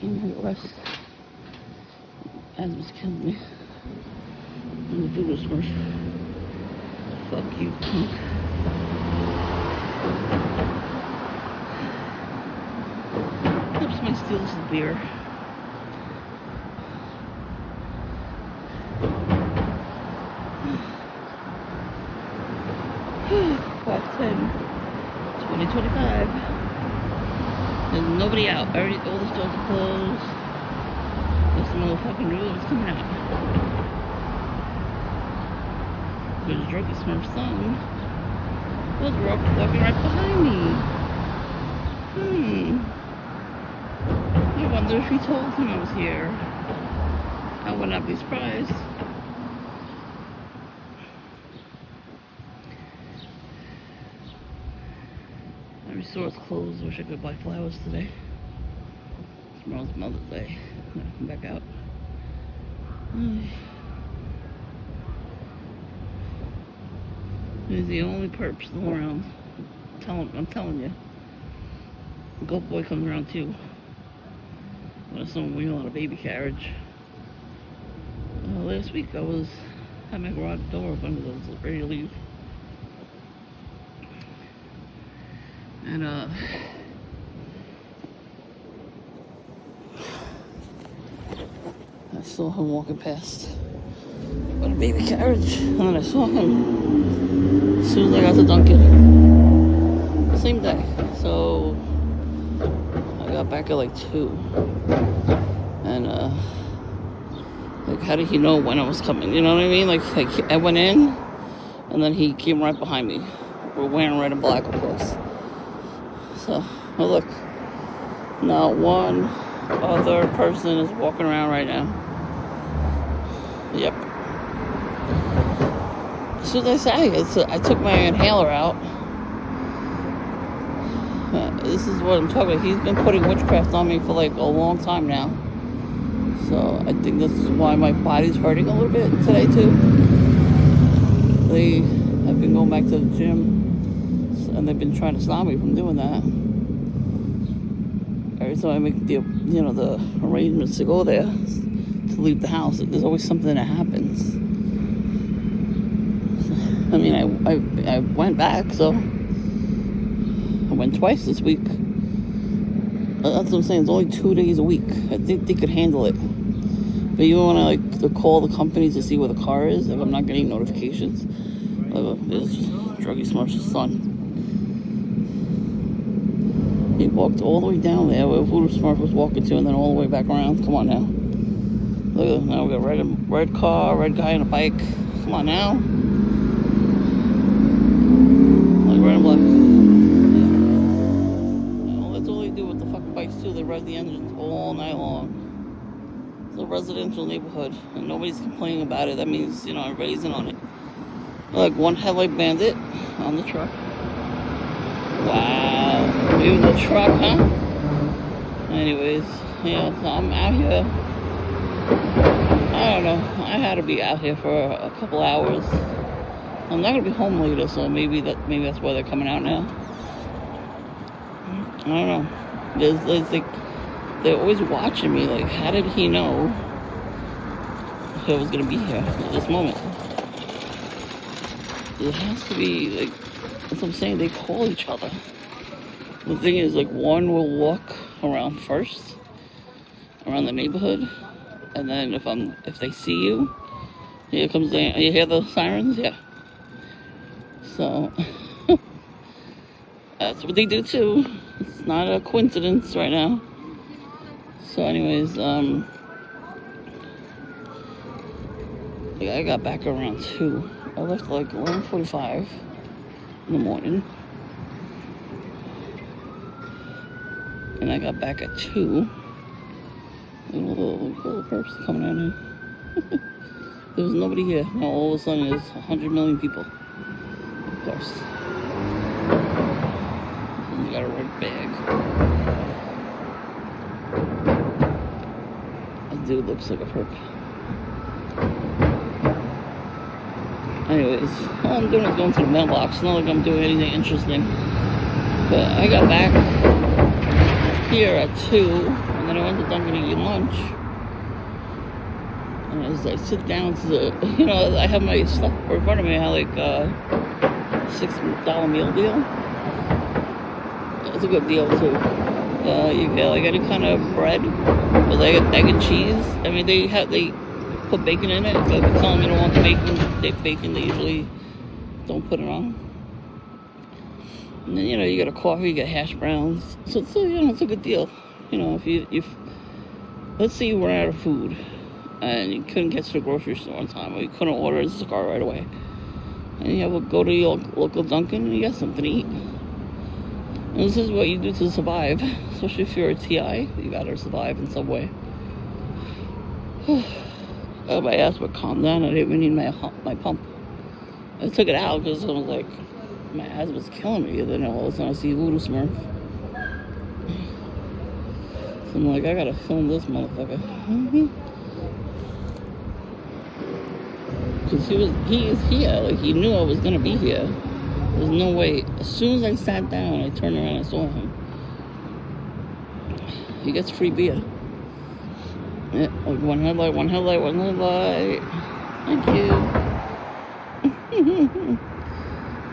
my rest. Asthma's killing me. I'm the voodoo smurf. Fuck you, punk. Hope somebody steals his beer. Clock 10, 2025. There's nobody out. All the stores are closed. This motherfucking rule is coming out. There's Druggy Smurf's son was walking right behind me. I wonder if he told him I was here. I would not be surprised. Every store's closed. Wish I could buy flowers today. Tomorrow's Mother's Day. I'm gonna come back out. He's the only perp still around. I'm telling you. Goat Boy comes around too. When someone wheeling on a baby carriage. Last week I had my garage door open because I was ready to leave. And I saw him walking past with a baby carriage, and then I saw him as soon as I got to Dunkin'. Same day. So I got back at like 2. And like, how did he know when I was coming? You know what I mean? Like I went in, and then he came right behind me. We're wearing red and black, of course. So, oh look, not one other person is walking around right now. Yep. As soon as I say, I took my inhaler out. This is what I'm talking about. He's been putting witchcraft on me for like a long time now. So I think this is why my body's hurting a little bit today too. I've been going back to the gym, and they've been trying to stop me from doing that. Every time I make the arrangements to go there, to leave the house, there's always something that happens. I mean, I went back, so I went twice this week. That's what I'm saying. It's only 2 days a week. I think they could handle it. But you want to like to call the company to see where the car is. Like, I'm not getting notifications. There's Druggy Smurf's son. He walked all the way down there where Voodoo Smurf was walking to, and then all the way back around. Come on now. Look, now we got red car, red guy on a bike. Come on now. Like red and black. Well, that's all they do with the fucking bikes too. They rev the engines all night long. It's a residential neighborhood, and nobody's complaining about it. That means, everybody's in on it. Like one headlight bandit on the truck. Wow. Even the truck, huh? Anyways, yeah, so I'm out here. I don't know. I had to be out here for a couple hours. I'm not gonna be home later, so maybe that's why they're coming out now. I don't know. There's like, they're always watching me. Like, how did he know I was gonna be here at this moment? It has to be like, that's what I'm saying. They call each other. The thing is, like, one will walk around first, around the neighborhood, and then if they see you, here comes the, you hear the sirens? Yeah. So, that's what they do too. It's not a coincidence right now. So anyways, I got back around 2. I left like 11:45 in the morning. And I got back at 2. Little perps coming out here. There was nobody here. Now all of a sudden there's 100 million people. Of course. And you got a red bag. That dude looks like a perp. Anyways, all I'm doing is going to the mailbox. It's not like I'm doing anything interesting. But I got back here at 2, and then I went to Dunkin' to eat lunch. And as I sit down to the, I have my stuff in front of me. I have like a $6 meal deal. It's a good deal too. You get like any kind of bread with like egg and cheese. I mean, they put bacon in it. But if you tell them you don't want the bacon, they usually don't put it on. And then, you get a coffee, you get hash browns. So it's a good deal. If let's say you run out of food and you couldn't get to the grocery store on time, or you couldn't order a Instacart right away, and you have to go to your local Dunkin' and you got something to eat. And this is what you do to survive, especially if you're a TI. You gotta survive in some way. My ass would calm down. I didn't even need my pump. I took it out because I was like, my ass was killing me. And then all of a sudden I see Voodoo Smurf. So I'm like, I gotta film this motherfucker. Because he is here. Like, he knew I was gonna be here. There's no way. As soon as I sat down, I turned around and I saw him. He gets free beer. Yeah, like one headlight. Thank you.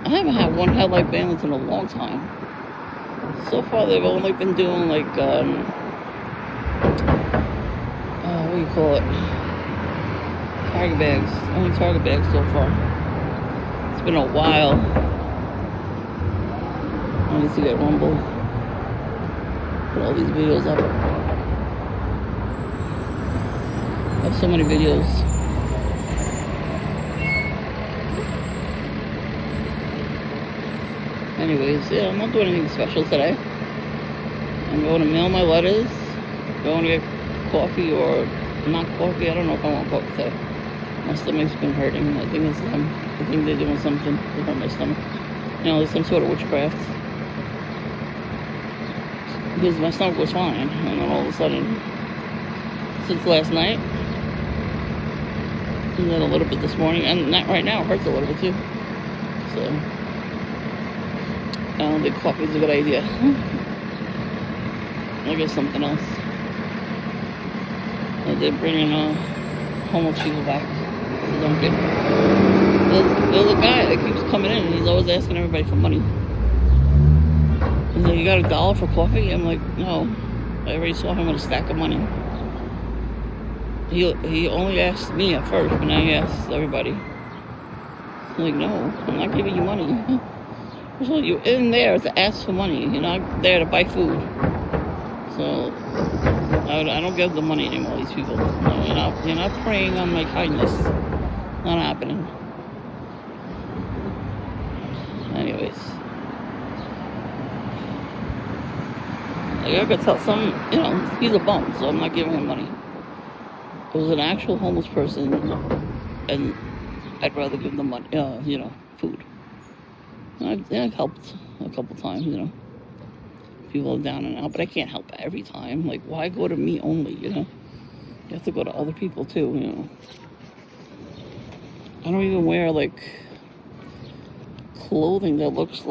I haven't had one headlight bandits in a long time. So far, they've only been doing like, what do you call it? Target bags. Only target bags so far. It's been a while. I need to get Rumble. Put all these videos up. I have so many videos. Anyways, yeah, I'm not doing anything special today. I'm going to mail my letters, going to get coffee or not coffee. I don't know if I want coffee today. My stomach's been hurting. I think it's them. I think they're doing something to hurt my stomach. There's some sort of witchcraft. Because my stomach was fine, and then all of a sudden, since last night, and then a little bit this morning, and right now it hurts a little bit too. So I don't think coffee's a good idea. I guess something else. They're bringing homeless people back to Dunkin'. There's a guy that keeps coming in and he's always asking everybody for money. He's like, you got $1 for coffee? I'm like, no. I already saw him with a stack of money. He only asked me at first, but now he asks everybody. I'm like, no, I'm not giving you money. So you're in there to ask for money. You're not there to buy food. So I don't give them money anymore, these people. No, you're not preying on my kindness. Not happening. Anyways. Like I could tell he's a bum, so I'm not giving him money. It was an actual homeless person, and I'd rather give them money, food. I've helped a couple times, people are down and out, but I can't help every time. Like, why go to me only, You have to go to other people too, I don't even wear, like, clothing that looks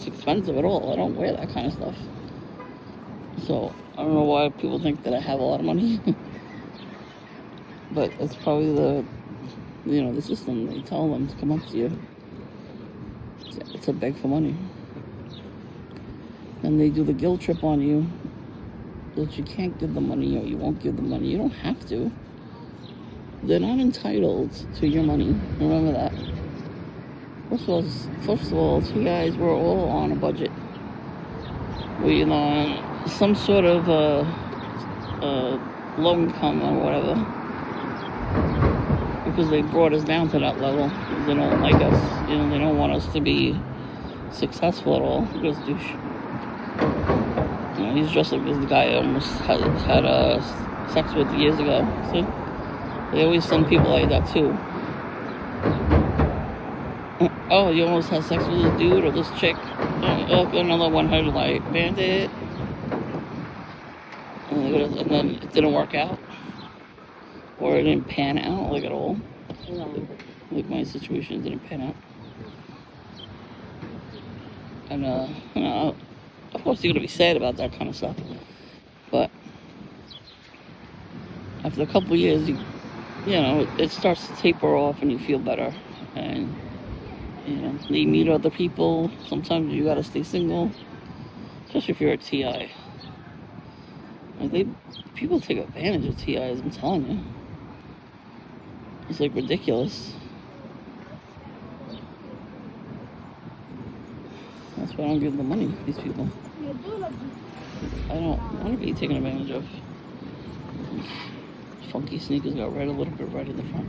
expensive at all. I don't wear that kind of stuff. So, I don't know why people think that I have a lot of money. But it's probably the system. They tell them to come up to you. It's a beg for money. And they do the guilt trip on you that you can't give them money or you won't give them money. You don't have to. They're not entitled to your money. Remember that. First of all, you guys were all on a budget. We, on some sort of low income or whatever. Because they brought us down to that level. They don't like us. They don't want us to be successful at all. Because douche. He's just like this guy I almost had sex with years ago. See? They always send people like that too. Oh, you almost had sex with this dude or this chick. Oh, another 100 like bandit. And then it didn't work out. Or it didn't pan out like at all. Like my situation didn't pan out. And of course you're gonna be sad about that kind of stuff. But after a couple of years, it starts to taper off and you feel better. And, you meet other people. Sometimes you gotta stay single, especially if you're a TI. People take advantage of TIs, I'm telling you. It's like ridiculous. That's why I don't give them money, these people. I don't want to be taken advantage of. Funky sneakers got red, a little bit red in the front.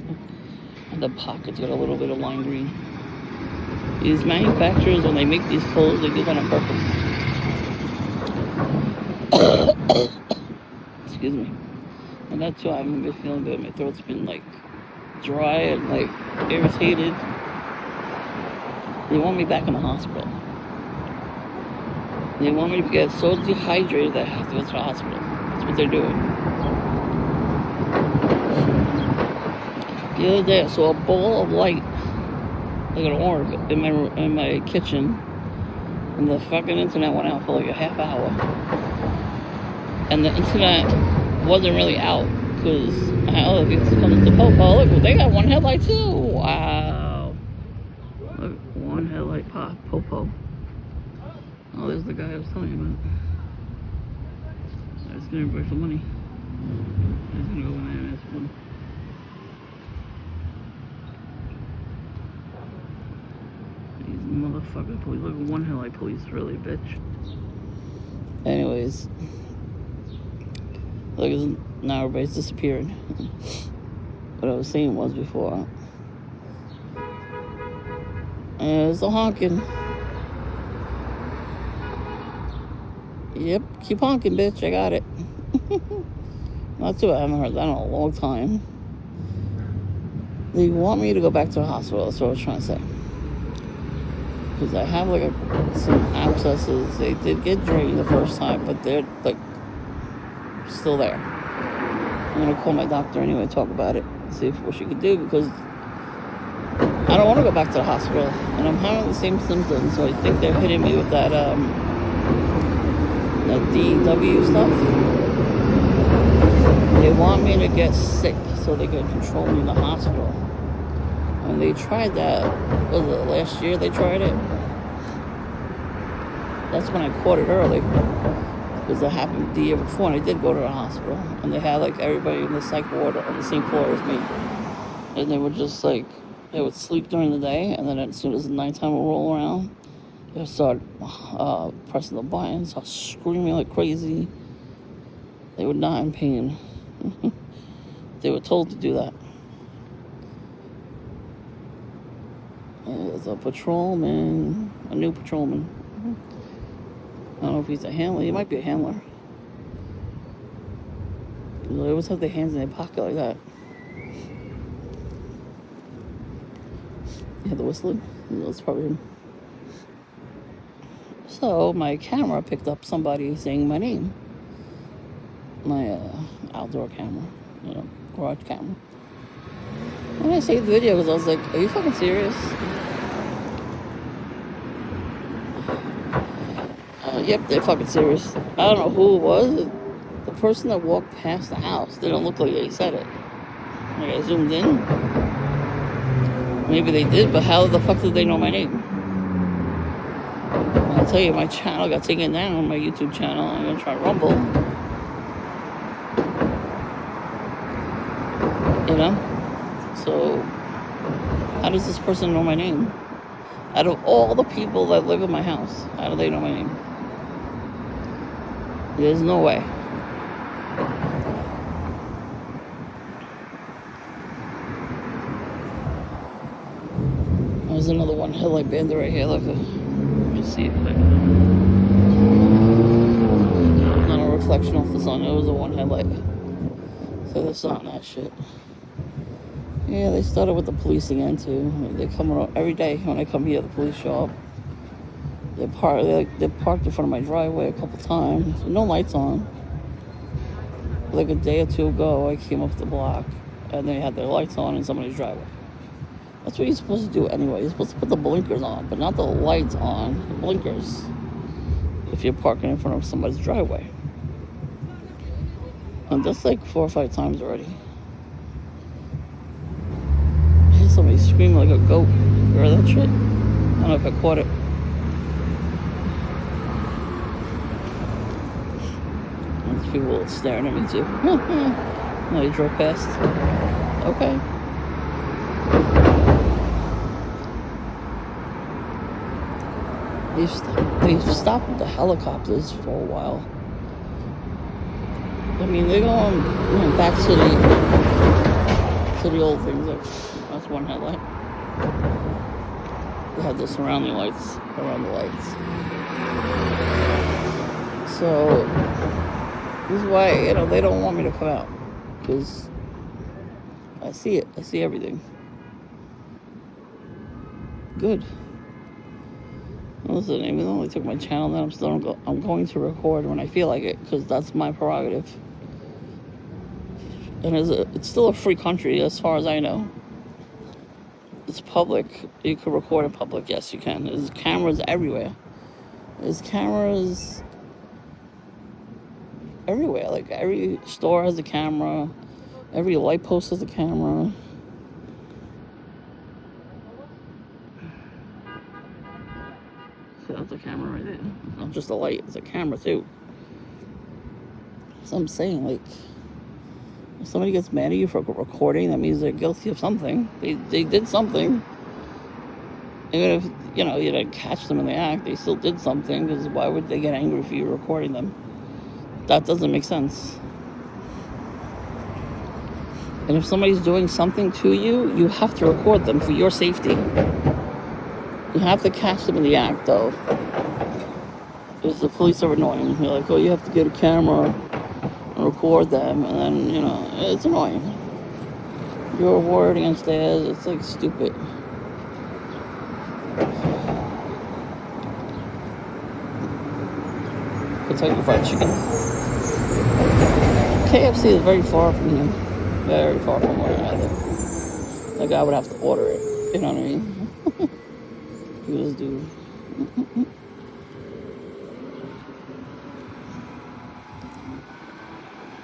And the pockets got a little bit of lime green. These manufacturers, when they make these clothes, they do that on purpose. Excuse me. And that's why I haven't been feeling good. My throat's been like dry and like irritated. They want me back in the hospital. They want me to get so dehydrated that I have to go to the hospital. That's what they're doing. The other day I saw a ball of light, like an orb, in my kitchen, and the fucking internet went out for like a half hour. And the internet wasn't really out because I had other people coming to Popo. Look, they got one headlight too. Wow. Look, one headlight pop, Popo. Oh, there's the guy I was telling you about. I was gonna break for money. I was gonna go in there and ask for money. These motherfucking police. Look, one headlight police, really, bitch. Anyways. Look, now everybody's disappeared. What I was saying was before. There's the honking. Yep, keep honking, bitch. I got it. Not too. I haven't heard that in a long time. They want me to go back to the hospital. That's what I was trying to say. Because I have like some abscesses. They did get drained the first time, but they're like still there. I'm gonna call my doctor anyway, talk about it, see what she could do, because I don't want to go back to the hospital, and I'm having the same symptoms. So I think they're hitting me with that DW stuff. They want me to get sick so they can control me in the hospital. And they tried that, was it last year they tried it? That's when I caught it early. Because that happened the year before, and I did go to the hospital. And they had like everybody in the psych ward on the same floor as me. And they were just like, they would sleep during the day, and then as soon as the nighttime would roll around, they would start pressing the buttons, start screaming like crazy. They were not in pain. They were told to do that. There's a patrolman, a new patrolman. I don't know if he's a handler. He might be a handler. They always have their hands in their pocket like that. Yeah, the whistling. That's probably him. So my camera picked up somebody saying my name. My outdoor camera, garage camera. And I saved the video because I was like, are you fucking serious? Yep, they're fucking serious. I don't know who it was. The person that walked past the house didn't look like they said it. Like I zoomed in. Maybe they did, but how the fuck did they know my name? I'll tell you, my channel got taken down, my YouTube channel. I'm gonna try Rumble. So how does this person know my name? Out of all the people that live in my house, how do they know my name? There's no way. There's another one headlight bandit right here. Look, let me see if I can. Not a reflection off the sun. It was a one headlight. So that's not that shit. Yeah, they started with the police again too. They come around every day when I come here. The police show up. They parked in front of my driveway a couple times. No lights on. Like a day or two ago, I came up the block and they had their lights on in somebody's driveway. That's what you're supposed to do anyway. You're supposed to put the blinkers on, but not the lights on. The blinkers. If you're parking in front of somebody's driveway. And that's like 4 or 5 times already. I hear somebody screaming like a goat. You heard that shit? I don't know if I caught it. There's people staring at me too. No, he drove past. Okay. They've stopped the helicopters for a while. I mean, they're going back to the old things. That's one headlight. They have the surrounding lights around the lights. So this is why they don't want me to come out, because I see it. I see everything. Good. Listen, even though they took my channel down, I'm going to record when I feel like it, because that's my prerogative. And it's still a free country as far as I know. It's public. You can record in public. Yes, you can. There's cameras everywhere. There's cameras everywhere. Like every store has a camera. Every light post has a camera. So that's a camera right there. Not just a light. It's a camera too. So I'm saying, like, if somebody gets mad at you for recording, that means they're guilty of something. They did something. Even if, you didn't catch them in the act, they still did something, because why would they get angry for you recording them? That doesn't make sense. And if somebody's doing something to you, you have to record them for your safety. You have to catch them in the act, though. Because the police are annoying. You're like, oh, you have to get a camera and record them, and then, it's annoying. You're word against theirs. It's like stupid. Kentucky Fried Chicken. KFC is very far from here. Very far from where I live. Like, I would have to order it. You know what I mean? You just do.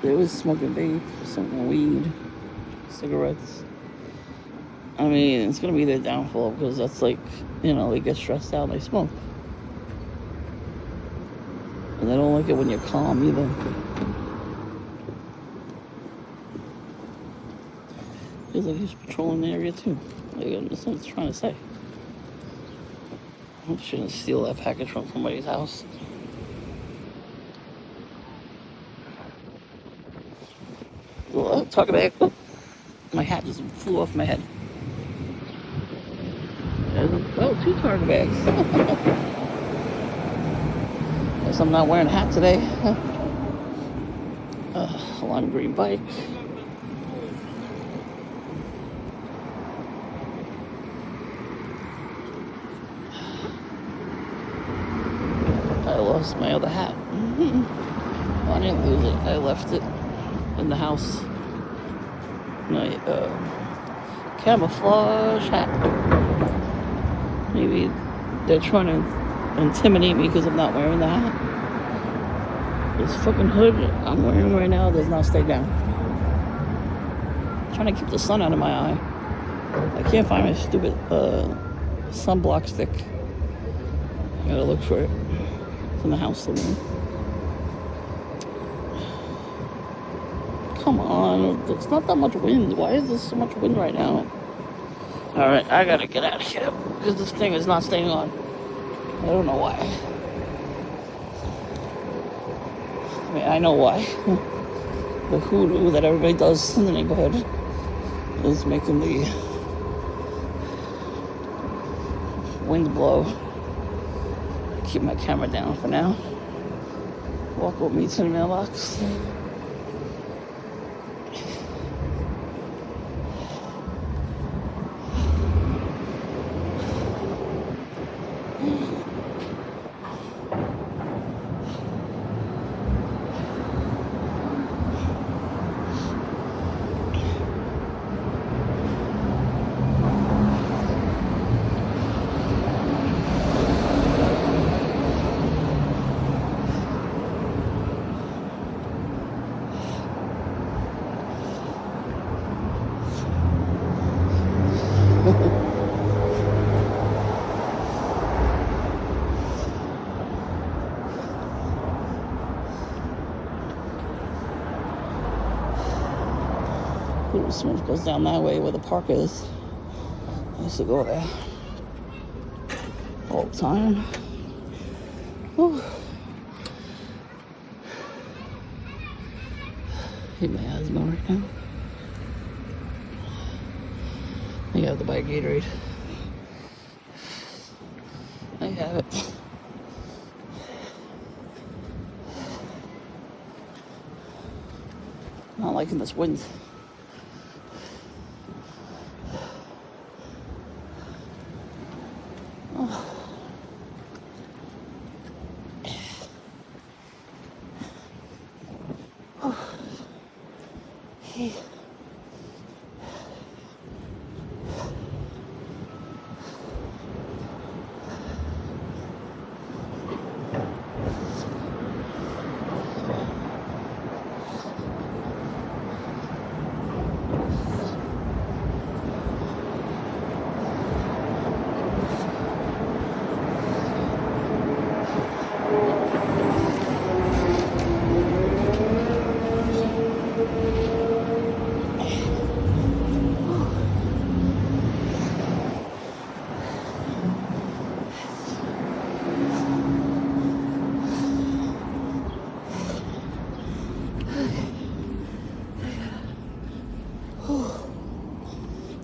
They was smoking vape, smoking weed, cigarettes. I mean, it's gonna be their downfall, because that's like, they get stressed out and they smoke. And they don't like it when you're calm either. Feels like he's patrolling the area too. Like, that's what it's trying to say. I shouldn't steal that package from somebody's house. Well, talk about it. My hat just flew off my head. Oh, 2 target bags. Guess I'm not wearing a hat today. Lime green bike. I lost my other hat. Well, I didn't lose it. I left it in the house. My camouflage hat. Maybe they're trying to intimidate me because I'm not wearing the hat. This fucking hood I'm wearing right now does not stay down. I'm trying to keep the sun out of my eye. I can't find my stupid sunblock stick. I gotta look for it. It's in the house somewhere. Come on, it's not that much wind. Why is there so much wind right now? Alright, I gotta get out of here, because this thing is not staying on. I don't know why. I mean, I know why. The hoodoo that everybody does in the neighborhood is making the wind blow. Keep my camera down for now. Walk with me to the mailbox. Blue Smith goes down that way where the park is. I used to go there all the time. Whew. Hate my asthma right now. I have to buy a Gatorade. I have it. Not liking this wind. Oh. Oh. Hey.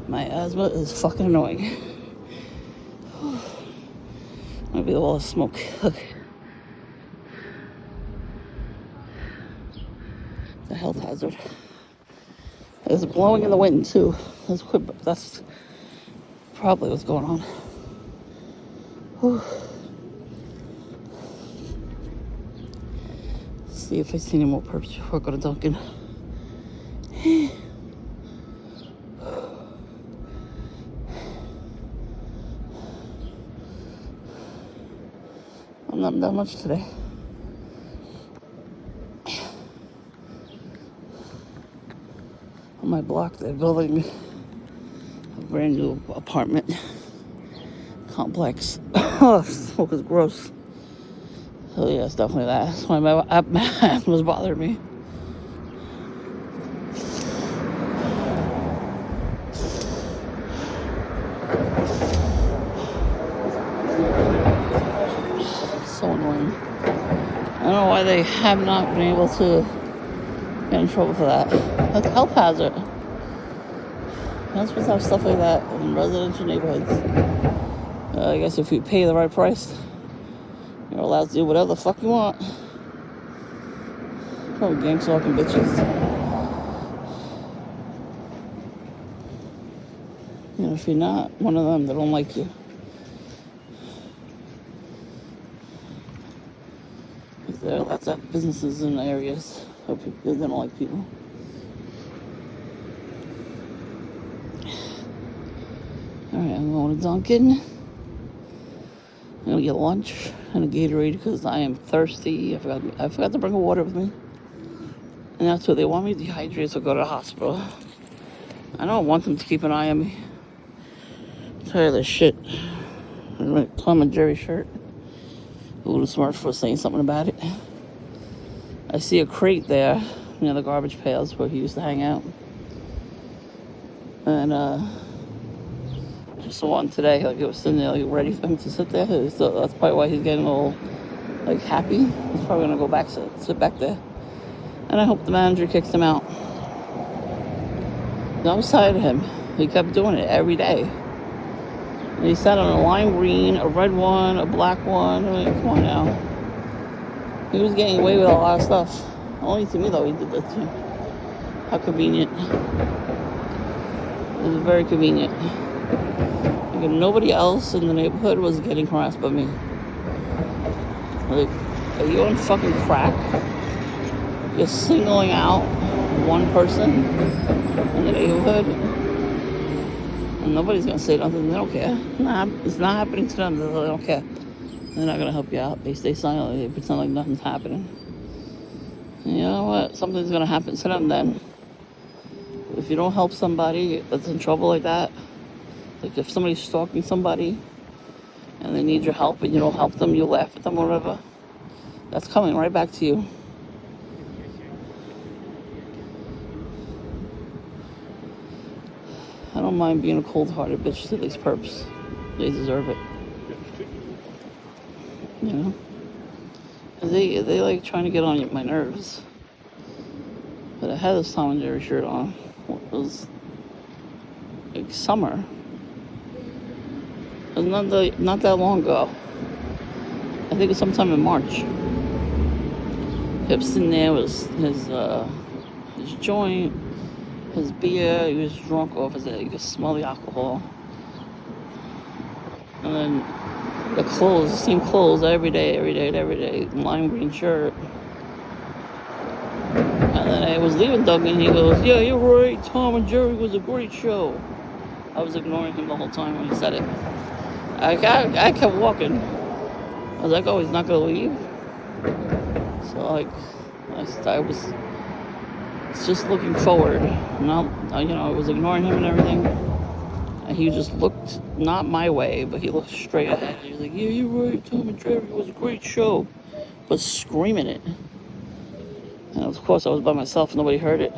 My asthma is fucking annoying. Maybe all the smoke. Okay. It's a health hazard. It's blowing in the wind too. That's probably what's going on. Whew. See if I see any more perps before I go to Dunkin'. I'm not that much today. On my block, they're building a brand new apartment complex. Oh, smoke is gross. So yeah, it's definitely that. That's why my asthma's bothering me. So annoying. I don't know why they have not been able to get in trouble for that. That's a health hazard. You're not supposed to have stuff like that in residential neighborhoods. I guess if you pay the right price, you're allowed to do whatever the fuck you want. Probably gang stalking bitches. You know, if you're not one of them, they don't like you. There are lots of businesses in areas where people, they don't like people. Alright, I'm going to Dunkin'. I'm going to get lunch and a Gatorade because I am thirsty. I forgot to bring a water with me. And that's what they want me dehydrated, so go to the hospital. I don't want them to keep an eye on me. I'm tired of this shit. I'm my Tom and Jerry shirt. A little smart for saying something about it. I see a crate there near the garbage pails where he used to hang out. And just saw one today, like it was sitting there, like ready for him to sit there. So that's probably why he's getting all like happy. He's probably gonna go back, sit back there. And I hope the manager kicks him out. I was tired of him. He kept doing it every day. And he sat on a lime green, a red one, a black one. I mean, come on now. He was getting away with a lot of stuff. Only to me, though, he did that too. How convenient. It was very convenient. Like, nobody else in the neighborhood was getting harassed but me. Like, are you on fucking crack? You're singling out one person in the neighborhood, and nobody's gonna say nothing. They don't care. Nah, it's not happening to them. They don't care. They're not gonna help you out. They stay silent. They pretend like nothing's happening. And you know what? Something's gonna happen to them then. If you don't help somebody that's in trouble like that, Like if somebody's stalking somebody and they need your help and you don't help them, you laugh at them or whatever, that's coming right back to you. I don't mind being a cold-hearted bitch to these perps. They deserve it. You know? They like trying to get on my nerves. But I had this Tom and Jerry shirt on. It was like summer. It was not that long ago. I think it was sometime in March. Kept sitting there with his joint, his beer. He was drunk off his head. You could smell the alcohol. And then the clothes, the same clothes every day. Lime green shirt. And then I was leaving Dunkin', he goes, "Yeah, you're right, Tom and Jerry was a great show." I was ignoring him the whole time when he said it. I kept walking. I was like, oh, he's not going to leave? So, like, I was just looking forward. I was ignoring him and everything. And he just looked, not my way, but he looked straight ahead. He was like, "Yeah, you're right, Tom and Jerry was a great show." But screaming it. And of course, I was by myself. Nobody heard it.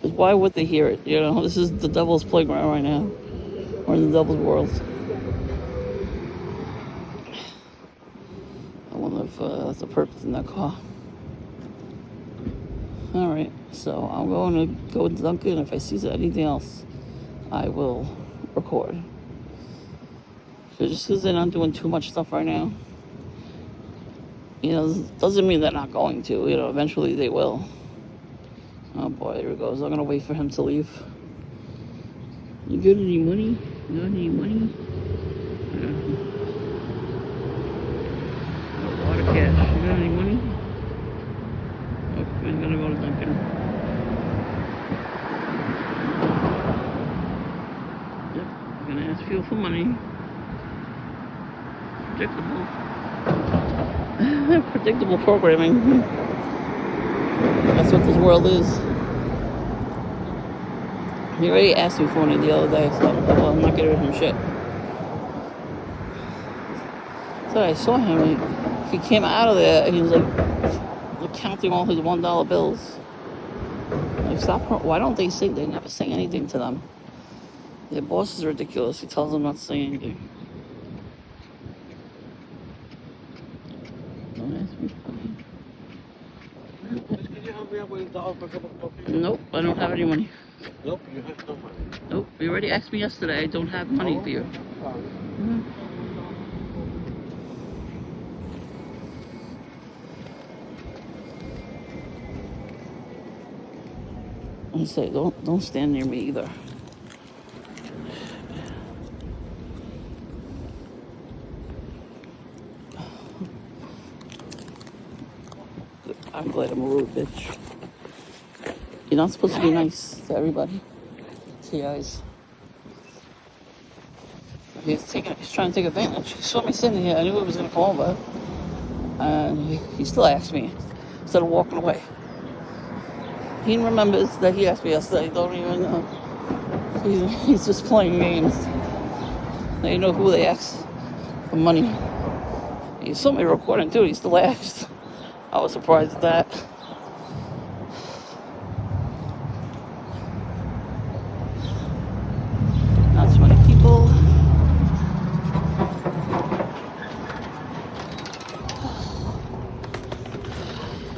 Because why would they hear it? You know, this is the devil's playground right now. We're in the devil's world. I wonder if that's a purpose in that car. Alright, so I'm going to go to Dunkin'. If I see anything else, I will record. Just because they're not doing too much stuff right now, you know, doesn't mean they're not going to. You know, eventually they will. Oh boy, there he goes. I'm gonna wait for him to leave. You got any money? You got any money? A lot of cash. You got any money? Oh, I'm gonna go to Dunkin'. Yep, I'm gonna ask you for money. Predictable programming. That's what this world is. He already asked me for money the other day, so well, I'm not giving him shit. So I saw him, he came out of there and he was like counting all his $1 bills. Like, stop, why don't they say, they never say anything to them? Their boss is ridiculous, he tells them not to say anything. Don't ask me. Nope, I don't have any money. Nope, you have no money. Nope, you already asked me yesterday. I don't have money for you. Mm-hmm. I say, don't stand near me either. I'm glad I'm a rude bitch. You're not supposed to be nice to everybody. To you guys. He's trying to take advantage. He saw me sitting here. I knew he was going to come over. And he still asked me instead of walking away. He remembers that he asked me yesterday. Don't even know. He's just playing games. They know who they asked for money. He saw me recording too. He still asked. I was surprised at that.